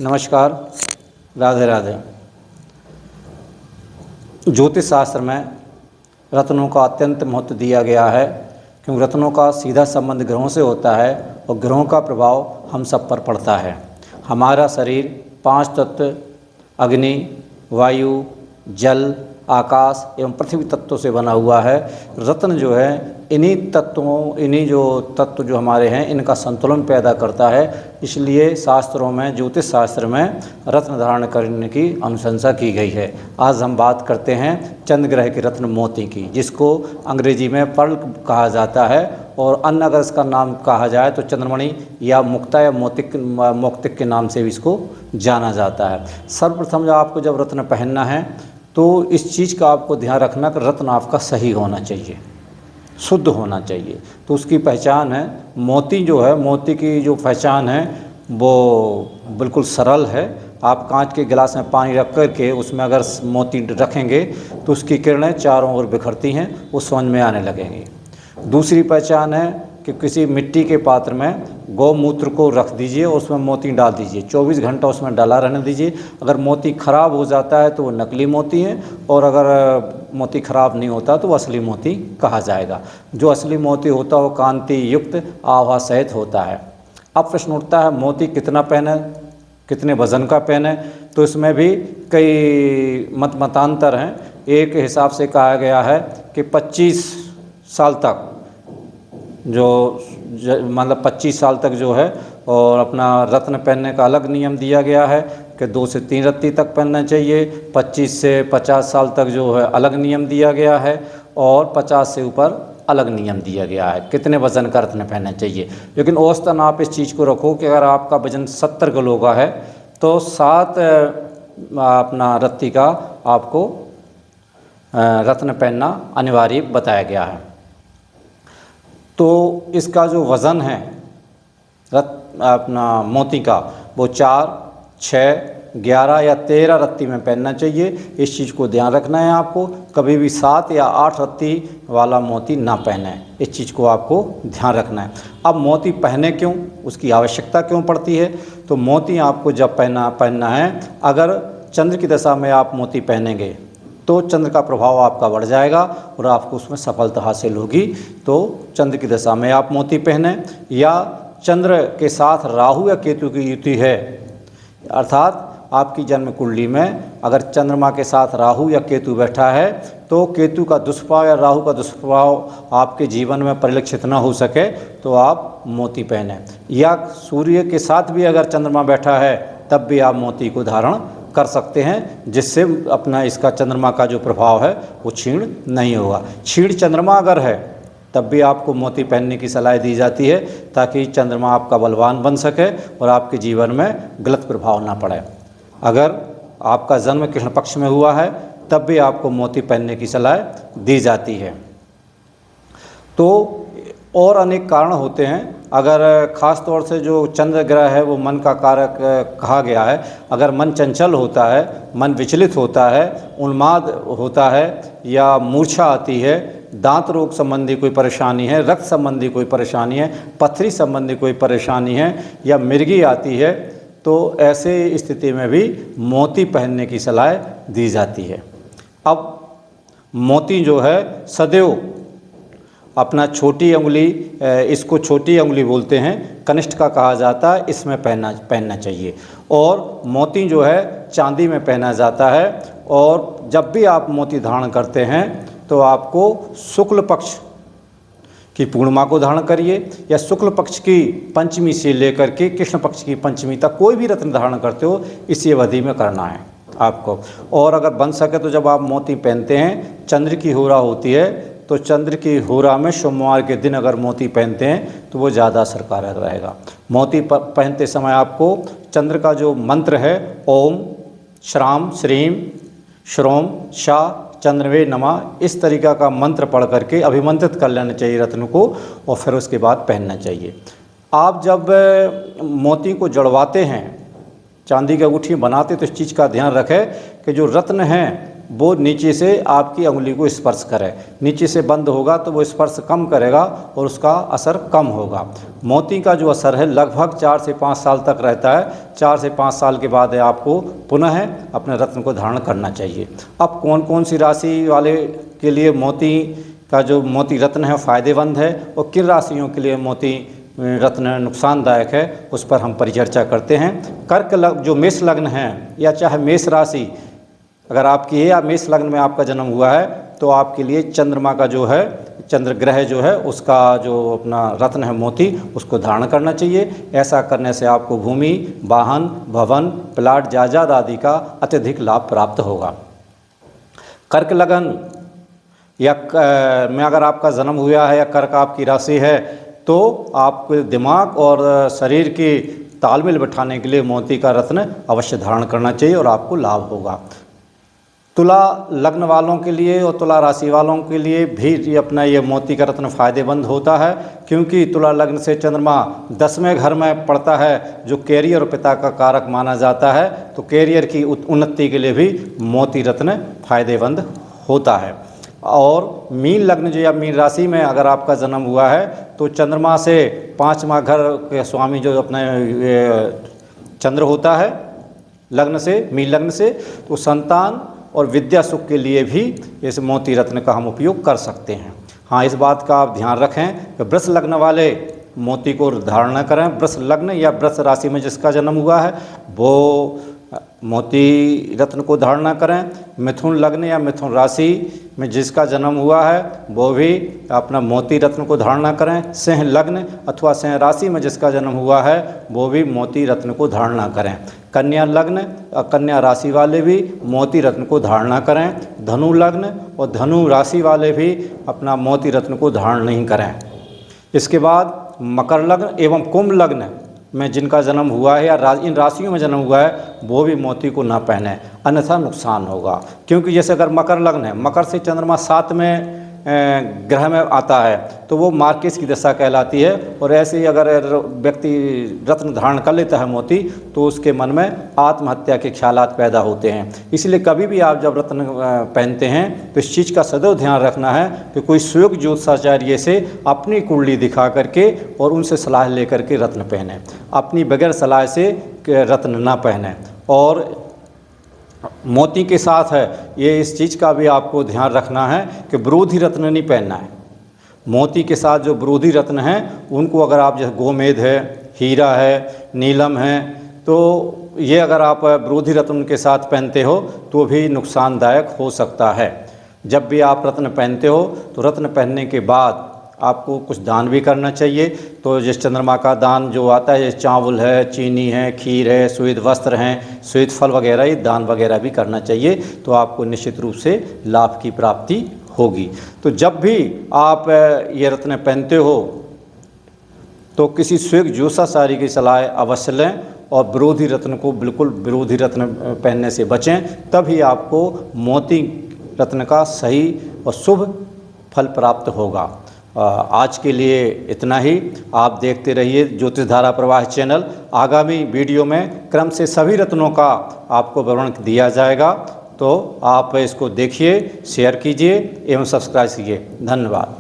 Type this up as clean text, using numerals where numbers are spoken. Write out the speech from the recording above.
नमस्कार, राधे राधे। ज्योतिष शास्त्र में रत्नों का अत्यंत महत्व दिया गया है, क्योंकि रत्नों का सीधा संबंध ग्रहों से होता है और ग्रहों का प्रभाव हम सब पर पड़ता है। हमारा शरीर 5 तत्व अग्नि, वायु, जल, आकाश एवं पृथ्वी तत्वों से बना हुआ है। रत्न जो है इन्हीं जो तत्व जो हमारे हैं इनका संतुलन पैदा करता है। इसलिए शास्त्रों में, ज्योतिष शास्त्र में रत्न धारण करने की अनुशंसा की गई है। आज हम बात करते हैं चंद्र ग्रह के रत्न मोती की, जिसको अंग्रेजी में पर्ल कहा जाता है, और अन्य अगर इसका नाम कहा जाए तो चंद्रमणि या मुक्ता या मोक्तिक के नाम से भी इसको जाना जाता है। सर्वप्रथम जब रत्न पहनना है तो इस चीज़ का आपको ध्यान रखना कि रत्न आपका सही होना चाहिए, शुद्ध होना चाहिए। तो उसकी पहचान है, मोती जो है, मोती की जो पहचान है वो बिल्कुल सरल है। आप कांच के गिलास में पानी रख कर के उसमें अगर मोती रखेंगे तो उसकी किरणें चारों ओर बिखरती हैं, वो समझ में आने लगेंगी। दूसरी पहचान है कि किसी मिट्टी के पात्र में गौमूत्र को रख दीजिए और उसमें मोती डाल दीजिए, 24 घंटा उसमें डाला रहने दीजिए। अगर मोती ख़राब हो जाता है तो वो नकली मोती है, और अगर मोती ख़राब नहीं होता तो वो असली मोती कहा जाएगा। जो असली मोती होता है वो कांति युक्त आभा सहित होता है। अब प्रश्न उठता है मोती कितना पहने, कितने वज़न का पहने। तो इसमें भी कई मतांतर हैं। एक हिसाब से कहा गया है कि 25 साल तक मतलब 25 साल तक जो है, और अपना रत्न पहनने का अलग नियम दिया गया है कि 2 से 3 रत्ती तक पहनना चाहिए। 25 से 50 साल तक जो है अलग नियम दिया गया है, और 50 से ऊपर अलग नियम दिया गया है कितने वज़न का रत्न पहनना चाहिए। लेकिन औसतन आप इस चीज़ को रखो कि अगर आपका वज़न 70 किलो का है तो 7 अपना रत्ती का आपको रत्न पहनना अनिवार्य बताया गया है। तो इसका जो वज़न है अपना मोती का, वो 4, 6, 11 या 13 रत्ती में पहनना चाहिए। इस चीज़ को ध्यान रखना है आपको। कभी भी 7 या 8 रत्ती वाला मोती ना पहने, इस चीज़ को आपको ध्यान रखना है। अब मोती पहने क्यों, उसकी आवश्यकता क्यों पड़ती है। तो मोती आपको जब पहनना है, अगर चंद्र की दशा में आप मोती पहनेंगे तो चंद्र का प्रभाव आपका बढ़ जाएगा और आपको उसमें सफलता हासिल होगी। तो चंद्र की दशा में आप मोती पहने, या चंद्र के साथ राहु या केतु की युति है, अर्थात आपकी जन्म कुंडली में अगर चंद्रमा के साथ राहु या केतु बैठा है तो केतु का दुष्प्रभाव या राहु का दुष्प्रभाव आपके जीवन में परिलक्षित न हो सके तो आप मोती पहने। या सूर्य के साथ भी अगर चंद्रमा बैठा है तब भी आप मोती को धारण कर सकते हैं, जिससे अपना इसका चंद्रमा का जो प्रभाव है वो क्षीण नहीं होगा। क्षीण चंद्रमा अगर है तब भी आपको मोती पहनने की सलाह दी जाती है, ताकि चंद्रमा आपका बलवान बन सके और आपके जीवन में गलत प्रभाव ना पड़े। अगर आपका जन्म कृष्ण पक्ष में हुआ है तब भी आपको मोती पहनने की सलाह दी जाती है। तो और अनेक कारण होते हैं। अगर ख़ास तौर से जो चंद्र ग्रह है वो मन का कारक कहा गया है। अगर मन चंचल होता है, मन विचलित होता है, उन्माद होता है, या मूर्छा आती है, दांत रोग संबंधी कोई परेशानी है, रक्त संबंधी कोई परेशानी है, पथरी संबंधी कोई परेशानी है, या मिर्गी आती है, तो ऐसे स्थिति में भी मोती पहनने की सलाह दी जाती है। अब मोती जो है सदैव अपना छोटी अंगुली, इसको छोटी अंगुली बोलते हैं, कनिष्ठ का कहा जाता है, इसमें पहनना चाहिए। और मोती जो है चांदी में पहना जाता है। और जब भी आप मोती धारण करते हैं तो आपको शुक्ल पक्ष की पूर्णिमा को धारण करिए, या शुक्ल पक्ष की पंचमी से लेकर के कृष्ण पक्ष की पंचमी तक कोई भी रत्न धारण करते हो इसी अवधि में करना है आपको। और अगर बन सके तो जब आप मोती पहनते हैं, चंद्र की होरा होती है, तो चंद्र की होरा में सोमवार के दिन अगर मोती पहनते हैं तो वो ज़्यादा असरकारक रहेगा। मोती पहनते समय आपको चंद्र का जो मंत्र है, ओम श्राम श्रीम श्रोम शाह चंद्रवे नमः, इस तरीक़ा का मंत्र पढ़ करके अभिमंत्रित कर लेना चाहिए रत्न को, और फिर उसके बाद पहनना चाहिए। आप जब मोती को जड़वाते हैं, चांदी की अंगूठी बनाते, तो इस चीज़ का ध्यान रखें कि जो रत्न हैं वो नीचे से आपकी उंगली को स्पर्श करे। नीचे से बंद होगा तो वो स्पर्श कम करेगा और उसका असर कम होगा। मोती का जो असर है लगभग 4 से 5 साल तक रहता है। 4 से 5 साल के बाद आपको पुनः अपने रत्न को धारण करना चाहिए। अब कौन कौन सी राशि वाले के लिए मोती का जो मोती रत्न है फ़ायदेमंद है और किन राशियों के लिए मोती रत्न नुकसानदायक है, उस पर हम परिचर्चा करते हैं। कर्क लग्न जो मेष लग्न है या चाहे मेष राशि अगर आपकी है या मेष लग्न में आपका जन्म हुआ है तो आपके लिए चंद्रमा का जो है चंद्र ग्रह जो है उसका जो अपना रत्न है मोती उसको धारण करना चाहिए। ऐसा करने से आपको भूमि, वाहन, भवन, प्लाट, जायदाद आदि का अत्यधिक लाभ प्राप्त होगा। कर्क लग्न या में अगर आपका जन्म हुआ है या कर्क आपकी राशि है तो आपके दिमाग और शरीर के तालमेल बिठाने के लिए मोती का रत्न अवश्य धारण करना चाहिए और आपको लाभ होगा। तुला लग्न वालों के लिए और तुला राशि वालों के लिए भी अपना ये मोती का रत्न फ़ायदेमंद होता है, क्योंकि तुला लग्न से चंद्रमा 10वें घर में पड़ता है जो कैरियर और पिता का कारक माना जाता है। तो कैरियर की उन्नति के लिए भी मोती रत्न फ़ायदेमंद होता है। और मीन लग्न जो या मीन राशि में अगर आपका जन्म हुआ है तो चंद्रमा से 5वां घर के स्वामी जो अपने चंद्र होता है लग्न से, मीन लग्न से, तो संतान और विद्या सुख के लिए भी इस मोती रत्न का हम उपयोग कर सकते हैं। हाँ, इस बात का आप ध्यान रखें कि वृष लग्न वाले मोती को धारण न करें। वृष लग्न या वृष राशि में जिसका जन्म हुआ है वो मोती रत्न को धारण न करें। मिथुन लग्न या मिथुन राशि में जिसका जन्म हुआ है वो भी अपना मोती रत्न को धारण न करें। सिंह लग्न अथवा सिंह राशि में जिसका जन्म हुआ है वो भी मोती रत्न को धारण न करें। कन्या लग्न और कन्या राशि वाले भी मोती रत्न को धारण न करें। धनु लग्न और धनु राशि वाले भी अपना मोती रत्न को धारण नहीं करें। इसके बाद मकर लग्न एवं कुंभ लग्न में जिनका जन्म हुआ है या इन राशियों में जन्म हुआ है वो भी मोती को ना पहने, अन्यथा नुकसान होगा। क्योंकि जैसे अगर मकर लग्न है, मकर से चंद्रमा 7वें ग्रह में आता है तो वो मार्केस की दशा कहलाती है। और ऐसे ही अगर व्यक्ति रत्न धारण कर लेता है मोती तो उसके मन में आत्महत्या के ख्यालात पैदा होते हैं। इसलिए कभी भी आप जब रत्न पहनते हैं तो इस चीज़ का सदैव ध्यान रखना है कि कोई सुयोग ज्योतिषाचार्य से अपनी कुंडली दिखा करके और उनसे सलाह लेकर के रत्न पहने, अपनी बगैर सलाह से रत्न ना पहने। और मोती के साथ है ये इस चीज़ का भी आपको ध्यान रखना है कि विरोधी रत्न नहीं पहनना है। मोती के साथ जो विरोधी रत्न हैं उनको अगर आप जैसे गोमेद है, हीरा है, नीलम है, तो ये अगर आप विरोधी रत्न के साथ पहनते हो तो भी नुकसानदायक हो सकता है। जब भी आप रत्न पहनते हो तो रत्न पहनने के बाद आपको कुछ दान भी करना चाहिए। तो जिस चंद्रमा का दान जो आता है, जैसे चावल है, चीनी है, खीर है, श्वेत वस्त्र हैं, श्वेत फल वगैरह, ये दान वगैरह भी करना चाहिए। तो आपको निश्चित रूप से लाभ की प्राप्ति होगी। तो जब भी आप ये रत्न पहनते हो तो किसी सुयोग ज्योतिषाचार्य की सलाह अवश्य लें और विरोधी रत्न को बिल्कुल विरोधी रत्न पहनने से बचें, तभी आपको मोती रत्न का सही और शुभ फल प्राप्त होगा। आज के लिए इतना ही। आप देखते रहिए ज्योतिष धारा प्रवाह चैनल। आगामी वीडियो में क्रम से सभी रत्नों का आपको विवरण दिया जाएगा, तो आप इसको देखिए, शेयर कीजिए एवं सब्सक्राइब कीजिए। धन्यवाद।